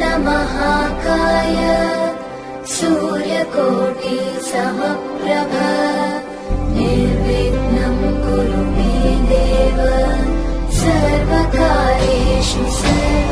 महाकाय सूर्यकोटि समप्रभ निर्विघ्नं कुरु मे देव सर्वकार्येषु सर्वदा।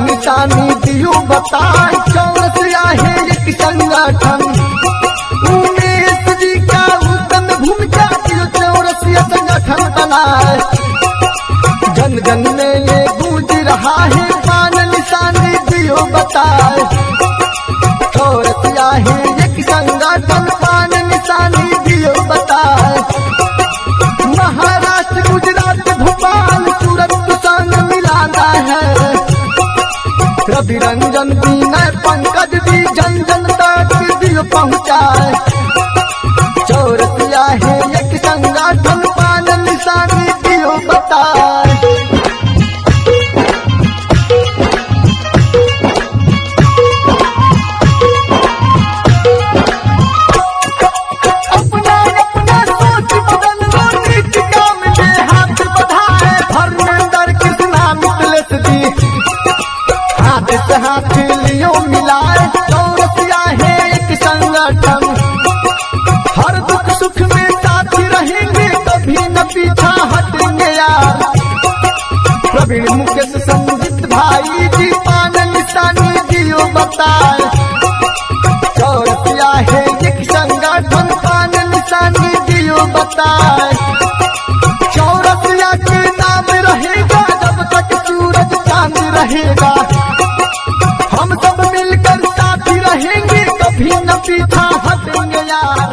निशानी दियो बताए चौरसिया है एक संगठन उमेश जी का उत्तम भूमिका दियो चौरसिया संगठन बनाए जन जन में ये गूंज रहा है पान निशानी दियो बताए चौरसिया है एक संगठन पान निशानी दियो बताए महाराष्ट्र गुजरात भोपाल सूरत संग मिलाना है रवि रंजन विनय पंकज भी जन जन तक दिल पहुँचाए निशानी दियो बताए। अपना अपना सोच बदल लो, नीच काम में हाथ बढ़ाए। धर्मेंद्र कृष्णा मितलेश दी हाथ से हाथ लियो मिलाए। चौरसिया है एक संगठन, हर दुख सुख में साथी रहेंगे, कभी न पीछा हटेंगे यार। प्रवीण मुकेश संजीत भाई जी पान निशानी दियो बताए। चौरसिया है एक संगठन, पान निशानी दियो बताए। चौरसिया के नाम रहेगा जब तक सूरज चांद रहेगा। हम सब मिलकर साथी रहेंगे, कभी न पीछा हटेंगे यार।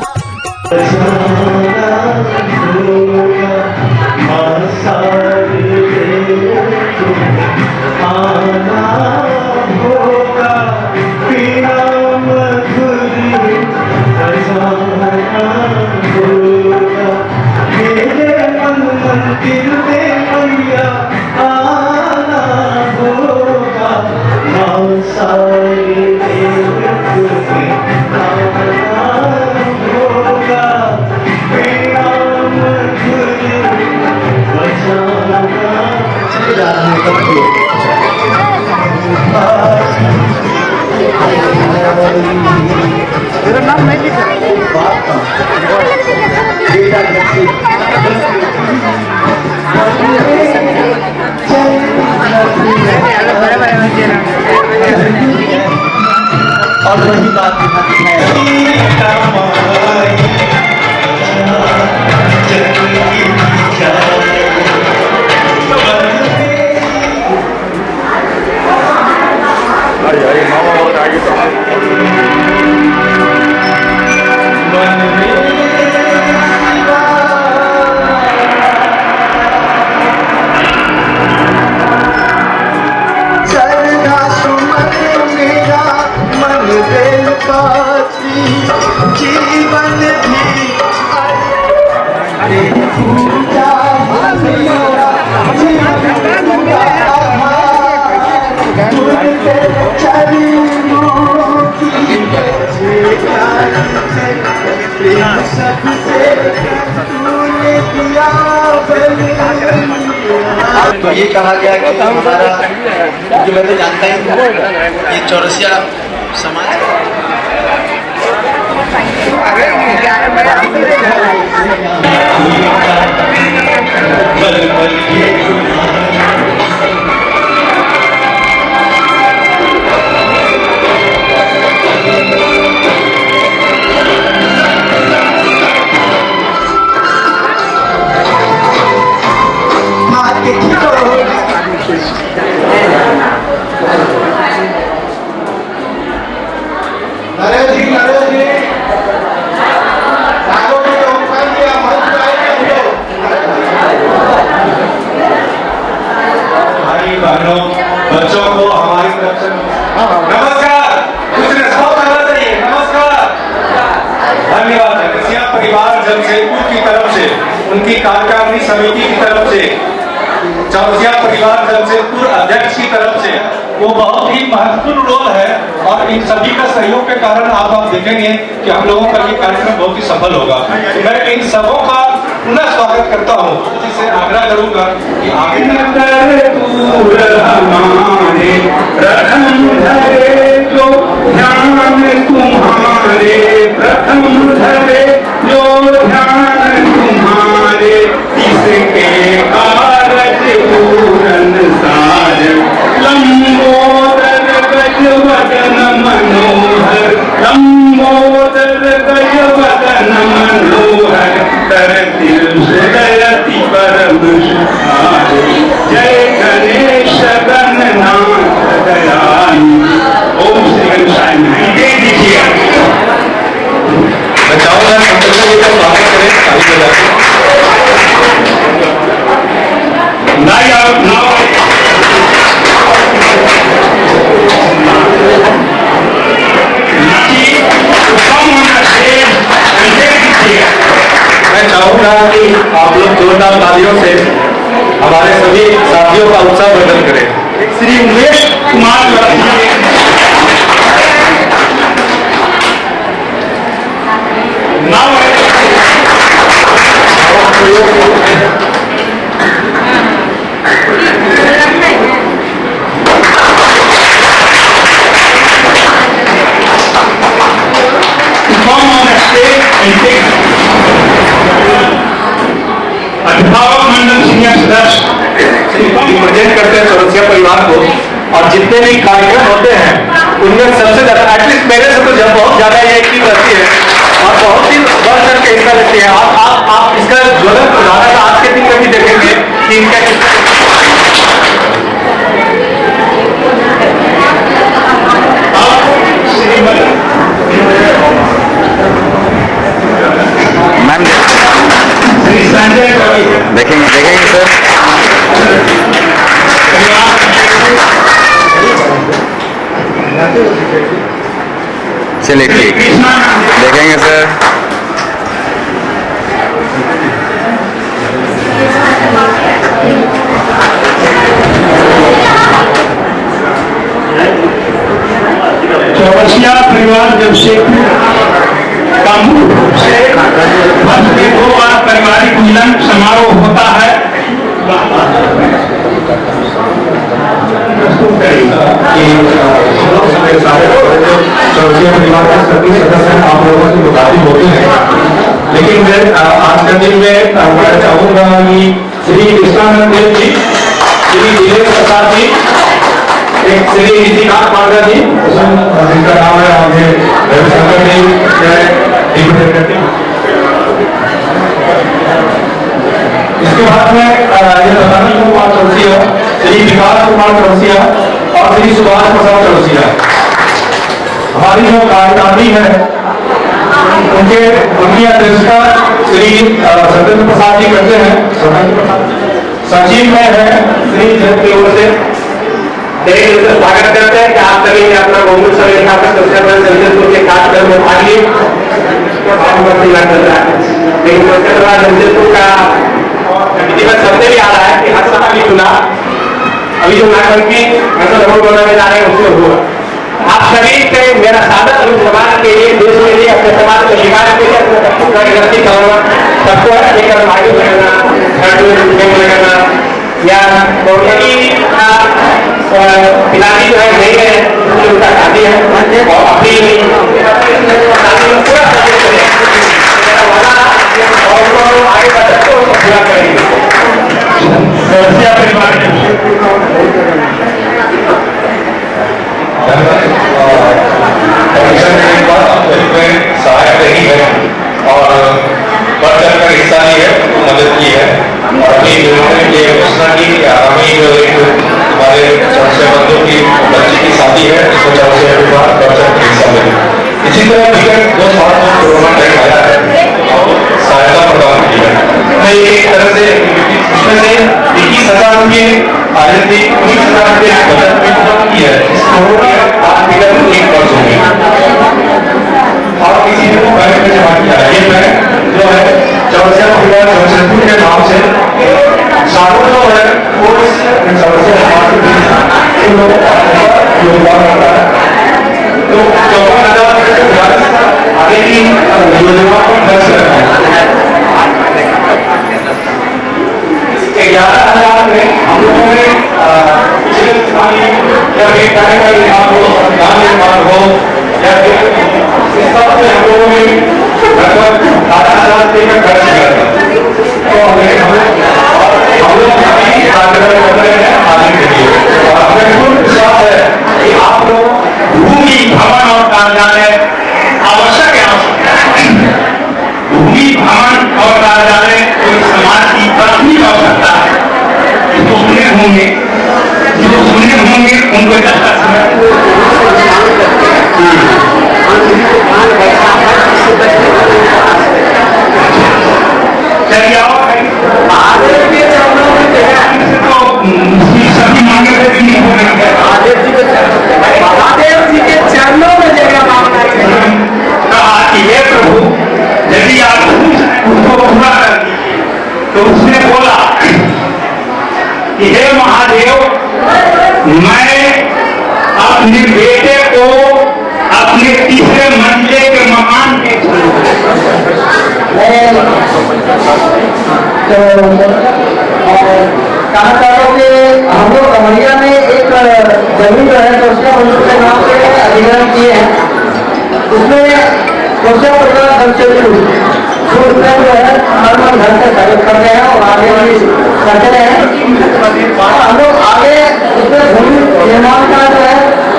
मेरा नाम नहीं लिखा और वही बात जीवन भी तो ये कहा गया कि हमारा जो मैं तो जानता ही ये चौरसिया समाज बच्चों को हमारी तरफ से नमस्कार, कुछ रिस्पॉन्स आना चाहिए। नमस्कार, धन्यवाद। रसिया परिवार जमशेदपुर की तरफ से, उनकी कार्यकारिणी समिति की तरफ से, चौरसिया परिवार जमशेदपुर अध्यक्ष की तरफ से वो बहुत ही महत्वपूर्ण रोल है और इन सभी का सहयोग के कारण आप देखेंगे कि हम लोगों का ये कार्यक्रम बहुत ही सफल होगा। मैं इन सबों का पुनः स्वागत करता हूँ, जिससे आग्रह करूंगा कि आगे प्रथम धरे जो ध्यान तुम्हारे, प्रथम धरे जो ध्यान तुम्हारे, इसके कारज पूरन सार, लंबोदर गज वदन मनोहर, लंबोदर गज वदन मनोहर, तरतिल हृदयति परम सुखारे, जय गणेश गणनाथ दयालु। ओम श्री गणेशाय नमः। मैं चाहूंगा स्वागत करें। तालियों से हमारे सभी साथियों का उत्साह वर्धन करें। श्री उमेश कुमार अभिभावक मंडल सीनियर सदस्य प्रेजेंट करते हैं चौरसिया परिवार को, और जितने भी कार्यक्रम होते हैं उनमें सबसे ज्यादा एटलीस्ट मेरे से तो जब बहुत ज्यादा ये एक्टिव रहती है और बहुत ही बढ़ चढ़ के हिस्सा लेती है। आप इसका ज्वलन उदाहरण आज के दिन में भी देखेंगे कि इनका मैम देखेंगे सर। चलिए ठीक, देखेंगे सर। चौरसिया परिवार जब से कानून से वर्ष में 2 बार पारिवारिक मिलन समारोह होता है। चौरसिया परिवार के सभी सदस्य आप लोगों से मुखातिब होते हैं, लेकिन मैं आज के दिन में बताना चाहूंगा कि श्री कृष्णानंद देव जी, श्री दिनेश प्रसाद जी, एक श्री नीतिकांत पांडा जी, जिनका नाम है आपने रविशंकर जी, इसके बाद में ये बताना कुमार चौरसिया, श्री विकास कुमार चौरसिया और श्री सुभाष प्रसाद चौरसिया। हमारी जो कार्यकारिणी है उनकी अध्यक्षता श्री सत्येंद्र प्रसाद जी करते हैं। सचिव में है श्री जन की ओर से स्वागत करते हैं कि आप सभी ने अपना बहुमूल्य समय निकालकर जमशेदपुर के कार्यक्रम में भाग लिए। लेकिन जमशेदपुर का विधिवत शब्द भी आ रहा है कि हर समय भी चुना, अभी जो नाटंकी में जा रहे हैं उसमें हुआ। आप सभी से मेरा सादर समाज के लिए, देश के लिए, अपने समाज के विकास के लिए सबको लेकर आगे बढ़ना, करना या पिलानी जो है नहीं है, उनका शादी है और अपनी आगे बढ़ सकते हो पूरा करेंगे। सहायक रही है और बढ़ चढ़कर हिस्सा ली है, मदद की है और अभी ये घोषणा की कि आगामी जो एक हमारे चौरसिया बंधु की बच्ची की शादी है, इसको चौरसिया के बाद बढ़ चढ़कर हिस्सा मिले। इसी तरह विगत 2 साल में कोरोना टाइम आया है और सहायता प्रदान की है। मैं एक तरह से इसमें से 21,000 रुपये आयन थी, 19,000 रुपये बचत में खत्म की है। आज विगत 1 वर्ष हो गए और किसी ने बैंक में जमा किया है। ये बैंक जो है चौरसिया परिवार जमशेदपुर के नाम से सालों जो है वो चौरसिया समाज के लोगों का योगदान होता है। तो 54,000 आगे की योजना को खर्च करना है। 11,000 में हम लोगों ने पिछले या फिर का निर्माण हो, संविधान निर्माण हो या फिर इस सब में हम लोगों ने लगभग 18,000 रुपये का खर्च किया था। तो हम लोग अभी कार्यक्रम कर रहे हैं आने के लिए और हमें पूर्ण विश्वास है कि आप लोग भूमि, भवन और कार्यालय आवश्यक है। भूमि, भवन और कार्यालय कोई समाज की प्राथमिक आवश्यकता है। इसको सुने होंगे, जो सुने होंगे उनको चलिए सभी मांगे महादेव जी के चरणों में जगह मांगना चाहिए। कहा कि हे प्रभु, यदि आप उसको पूरा कर दीजिए तो उसमें बोला कि हे महादेव, मैं अपने बेटे को अपने तीसरे मंजिले के मकान पे कहा चाहता हूँ कि हम लोग कमरिया में एक जमीन जो है कोशिया परिवार के नाम से अधिग्रहण किए हैं। उसमें कोशिया परिवार धर्मचंद्र जो है हर मन घर से सहयोग कर रहे हैं और आगे भी करते रहे हैं। हम लोग आगे उसमें भूमि निर्माण का जो है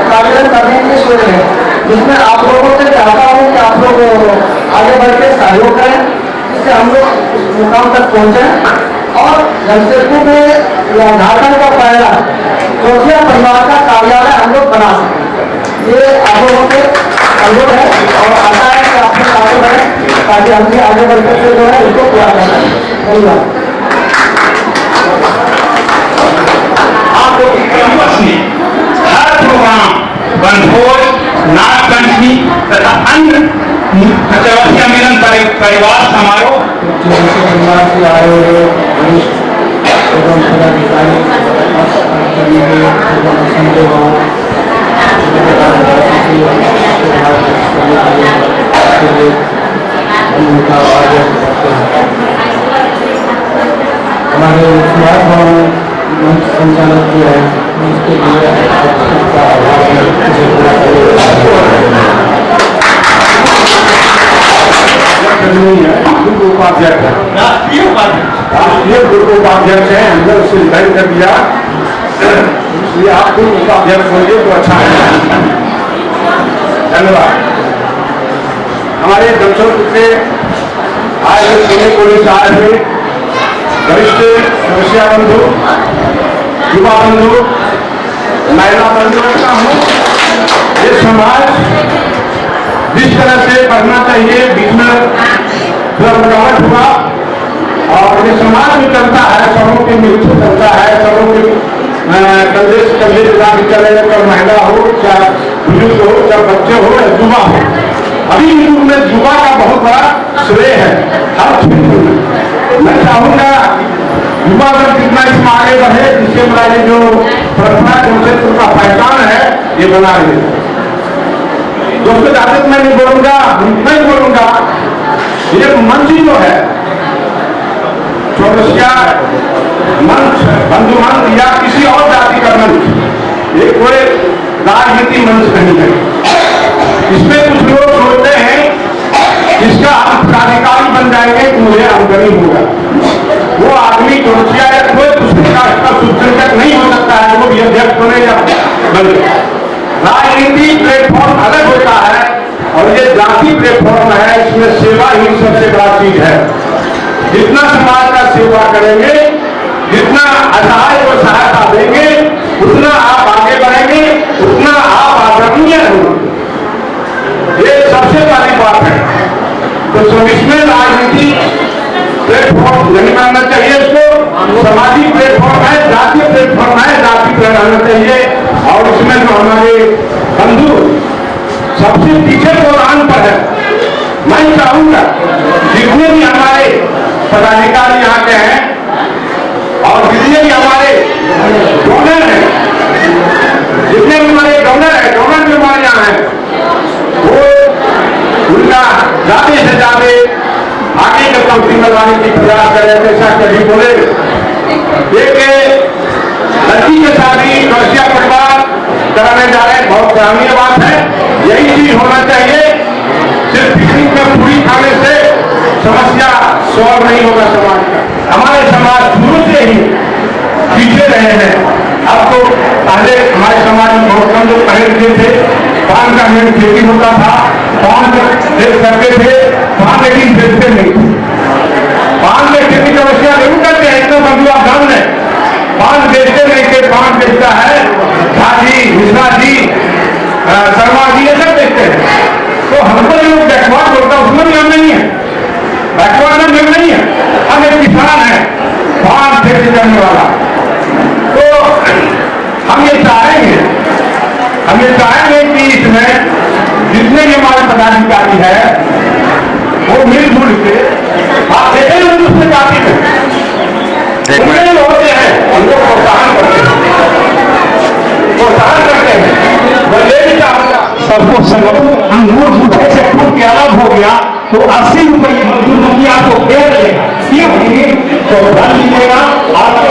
कार्यक्रम करने की सोच रहे हैं, जिसमें आप लोगों से चाहता हूँ कि आप लोग आगे बढ़ के सहयोग करें, जिससे हम लोग उस मुकाम तक पहुँचे और जमशेदपुर में झारखंड का पहला कोशिया परिवार का कार्यालय हम लोग बना सकें। ये आप लोगों से अनुरोध है और आशा है कि आप लोग आगे बढ़ें ताकि हमसे आगे बढ़कर जो है इसको पूरा करना है। धन्यवाद। आप लोग कैंपस में हर प्रोग्राम, वनभोज, नागपंचमी तथा अन्य चौरसिया मिलन परिवार समारोह परिवार से आए हुए वरिष्ठ एवं पदाधिकारी हमारे मंच संचालक जो है उसके लिए उपाध्यक्ष है, राष्ट्रीय ग्रुप उपाध्यक्ष है, हमने उससे रिजाइन कर दिया, इसलिए आप ग्रुप उपाध्यक्ष होंगे तो अच्छा है। धन्यवाद। हमारे जमशेदपुर से आए हुए सोने पुलिस आए हुए वरिष्ठ समस्या बंधु, युवा बंधु, महिला बंधु रखता हूँ। ये समाज जिस तरह से बढ़ना चाहिए बीच में रुकावट हुआ और ये समाज में चलता है, सबों के मिलकर चलता है, सबों के कंधे से कंधे मिला के चले, चाहे महिला हो, चाहे बुजुर्ग हो, चाहे बच्चे हो या युवा हो। अभी युग में युवा का बहुत बड़ा श्रेय है हर क्षेत्र में। मैं चाहूंगा युवा वर्ग कितना इसमें आगे बढ़े, जिससे हमारा जो परंपरा जमशेदपुर का पहचान है ये बना रहे। दोस्तों जाति मैं नहीं बोलूंगा, ये मंच जो है चौरसिया मंच, बंधु मंच या किसी और जाति का मंच, ये कोई राजनीति मंच नहीं है। इसमें कुछ लोग सोचते हैं इसका हम प्राधिकारी बन जाएंगे तो मुझे आमदनी होगा। वो आदमी चौरसिया या कोई दूसरे का सुसंगत नहीं हो सकता है, वो भी अध्यक्ष बने या बने। राजनीति प्लेटफॉर्म अलग होता है और ये जाति प्लेटफॉर्म है, इसमें सेवा ही सबसे बड़ा चीज है। जितना समाज का सेवा करेंगे, जितना असहाय को सहायता देंगे, उतना आप आगे बढ़ेंगे, उतना आप आदरणीय होंगे। ये सबसे बड़ी बात है। तो इसमें राजनीति प्लेटफॉर्म नहीं मानना चाहिए, इसको सामाजिक प्लेटफॉर्म है, जातीय प्लेटफॉर्म है, जाति रहना चाहिए। और इसमें जो हमारे बंधु सबसे पीछे दौरान पर है, मैं चाहूंगा जितने भी हमारे पदाधिकारी यहाँ के हैं और जितने भी हमारे डोनर हैं, जितने भी हमारे डोनर भी हमारे यहाँ हैं, वो उनका ज्यादा से ज्यादा आगे का पंक्ति में लाने की प्रयास करें। जैसा कभी बोले एक लड़की के शादी चौरसिया परिवार कराने जा रहे हैं, बहुत सराहनीय बात है। यही चीज होना चाहिए। सिर्फ पिकनिक में पूरी खाने से समस्या सॉल्व नहीं होगा समाज का। हमारे समाज शुरू से ही पीछे रहे हैं। अब तो पहले हमारे समाज में बहुत कम लोग पहले थे, पान का मेन खेती होता था, पान करते थे, पान लेकिन बेचते नहीं थे। पान में खेती समस्या नहीं करते हैं, इतना बंधु आप जान लें। पान बेचते नहीं थे, पान बेचता है झाजी, मिश्रा जी, शर्मा जी, ये सब बेचते हैं। तो हमको जो बैकवर्ड बोलता है उसमें भी हम नहीं है, बैकवर्ड में हम नहीं है। हम एक किसान है पान खेती करने वाला। तो हम ये चाहेंगे कि इसमें जितने भी हमारे पदाधिकारी है वो मिलजुल के आप देखेंगे दूसरे जाति में जितने भी होते हैं हम लोग प्रोत्साहन करते हैं बल्ले भी चाहूंगा सबको संगठन अंगूर उठे से टूट के अलग हो गया तो 80 रुपये मजदूर मुखिया आपको फेर देगा क्योंकि तो धन मिलेगा आपको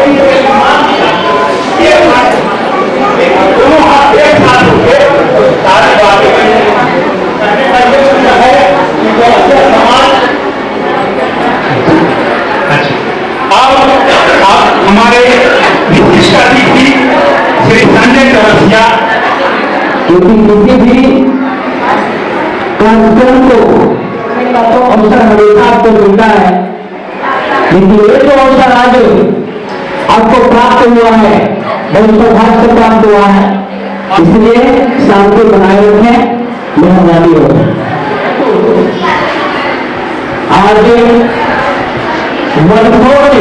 दोनों हाथ एक साथ उठे सारी बातें है समाज अब हमारे विशिष्ट अतिथि श्री संजय चौरसिया क्योंकि किसी भी कार्यक्रम को तो अवसर हमेशा आपको मिलता है, लेकिन ये जो अवसर आज आपको प्राप्त हुआ है बहुत सौभाग्य से प्राप्त हुआ है, इसलिए शांति बनाए रखें, मेहरबानी हो। आज वनभोज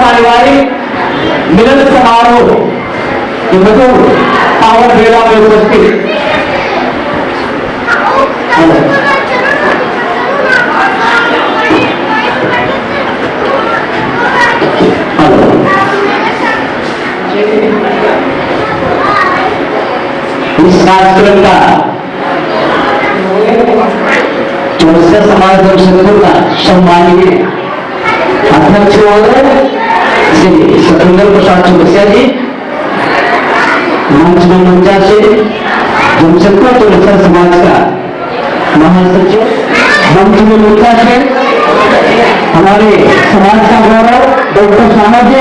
पारिवारिक मिलन समारोह के मधुर पावन मेला में उपस्थित इस कार्यक्रम का चौरसिया समाज जमशेदपुर का सम्मानीय अध्यक्ष श्री सतेंद्र प्रसाद चौरसिया जी, मंच में मंचा से जमशेदपुर चौरसिया समाज का महासचिव, मंच में मंचा से हमारे समाज का गौरव डॉक्टर सामज्य,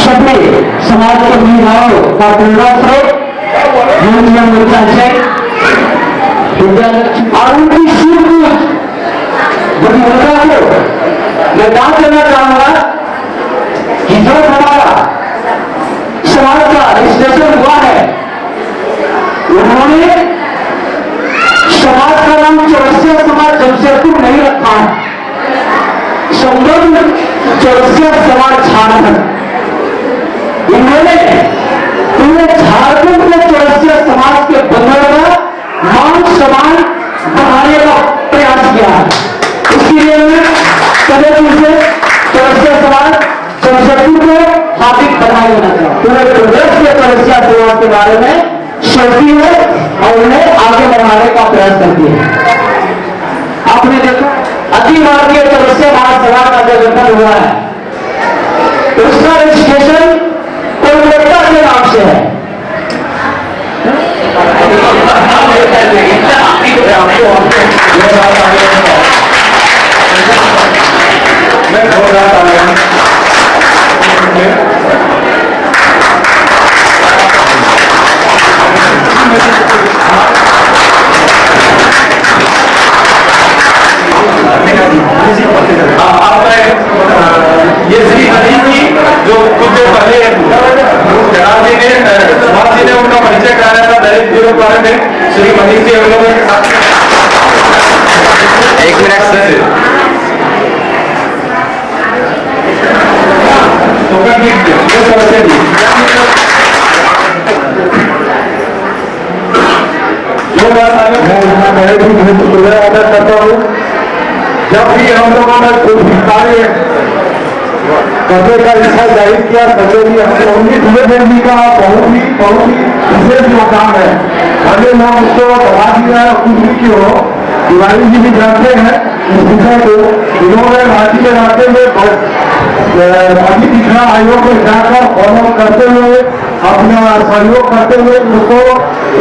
सभी समाज के महिलाओं का प्रेरणा स्रोत, मंच में मंचा से और उनकी सूझबूझ बुद्धिमत्ता को मैं दान देना चाहूंगा कि जो हमारा समाज का रजिस्ट्रेशन हुआ है उन्होंने समाज का नाम चौरसिया समाज जमशेदपुर नहीं रखा है, संबंध चौरसिया समाज झारखंड। इन्होंने पूरे झारखंड में चौरसिया समाज के बंधन का मान सम्मान बढ़ाने का प्रयास किया है। इसलिए मैं पहले से चौरसिया समाज जमशेदपुर को हार्दिक बधाई देना चाहता हूँ। पूरे प्रदेश के चौरसिया समाज के बारे में सोचती है और उन्हें आगे बढ़ाने का प्रयास करती है। आपने देखा अखिल भारतीय चौरसिया महासभा का जो गठन हुआ है उसका रजिस्ट्रेशन कोलकाता के नाम से है। ये श्री हरी जी जो कुछ देर पहले जनाब जी ने सुभाष जी ने उनका परिचय कराया था दलित जीरो के बारे में, श्री मनीष जी हम लोगों के साथ। एक मिनट सर, मैं करता हूँ जब भी हम लोगों ने कोई भी कार्य करने का इच्छा जाहिर किया तभी भी हमने जी का बहुत ही विशेष योगदान है। भले लोग उसको बढ़ा दिया है कुछ भी क्यों हो, तिवारी जी भी जानते हैं इस विषय को। इन्होंने रांची में जाते हुए रांची शिक्षा आयोग में जाकर फॉलो करते हुए अपना सहयोग करते हुए उसको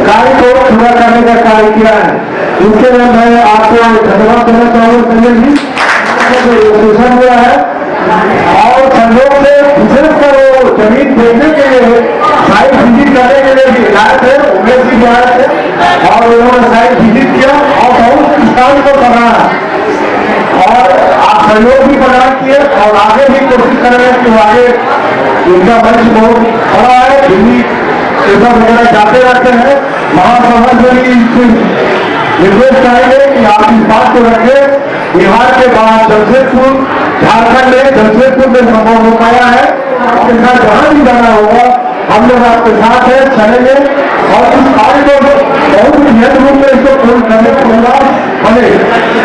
कार्य को पूरा करने का कार्य किया है। इसके लिए मैं आपको धन्यवाद देना चाहूँगा संजय जी, रजिस्ट्रेशन हुआ है और संयोग से विशेषकर वो जमीन देखने के लिए साइट विजिट करने के लिए भी आए थे, उमेश जी भी आए थे और उन्होंने साइट विजिट किया और बहुत किसान को करना है और आप सहयोग भी प्रदान किए और आगे भी कोशिश करेंगे कि आगे इनका मंच बहुत बड़ा है, दिल्ली पेपर वगैरह जाते रहते हैं। महासभा से निर्देश चाहेंगे कि आप इस बात को रखें, बिहार के बाद जमशेदपुर झारखंड में जमशेदपुर में संभव हो पाया है। आपके साथ जहां भी जाना होगा हम लोग आपके साथ है, चलेंगे और इस कार्य को बहुत नियत रूप में इसको पूर्ण करने के बाद हमें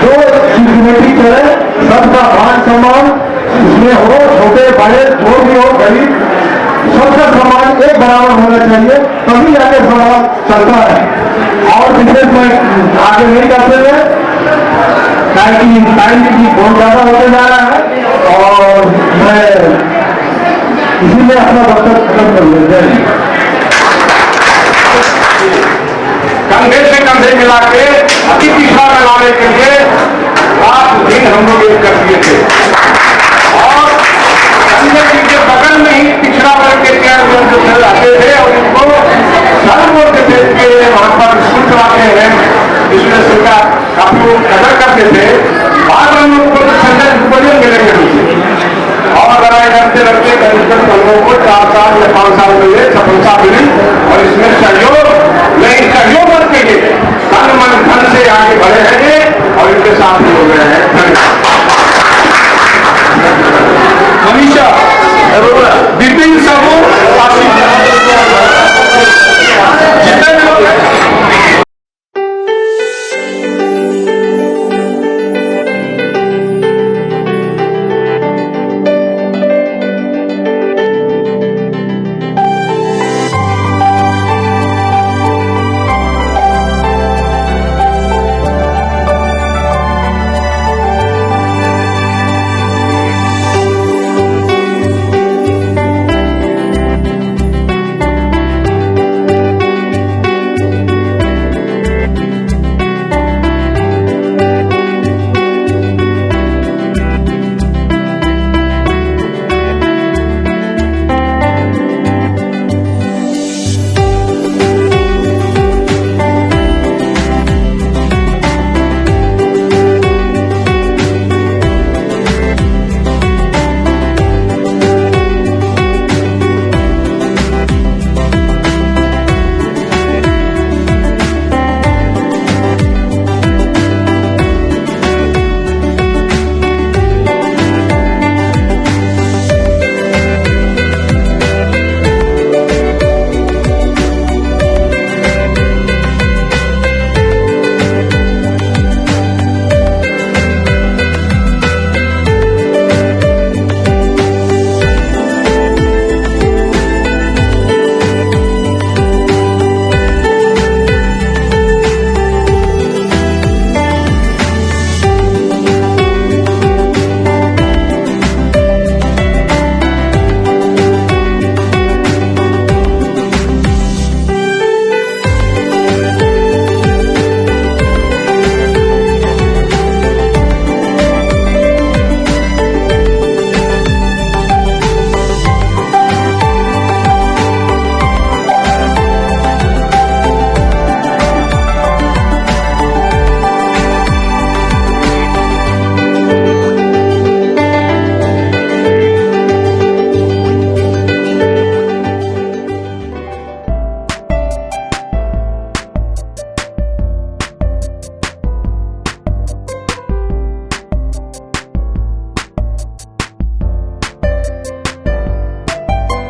जो कमेटी चले सबका मान सम्मान इसमें हो, छोटे बड़े जो भी हो, गरीब सबका सम्मान एक बराबर होना चाहिए, तभी जाके समाज चलता है। और विशेष में आगे नहीं करते हुए टाइम की बहुत ज्यादा होते जा रहा है और मैं इसीलिए अपना वक्तव्य खत्म कर लेते हैं। कंधे से कंधे मिला के अति पिछड़ा बनाने के लिए रात दिन हम लोग एक कर दिए थे और संजय जी के बगल में ही पिछड़ा वर्ग के चेयरमैन जो चल जाते थे और उनको सर्व बोलते थे कि वहां पर स्कूल चलाते हैं, इसमें सरकार काफी लोग कदर करते थे। बाद में उनको संजय सुपरियन मिलेंगे और लड़ाई लड़ते लड़ते करीब हम लोगों को 4 साल या 5 साल में सफलता मिली और इसमें सहयोग नहीं सहयोग के लिए तन मन धन से आगे बढ़े हैं और इनके साथ हो गए हैं।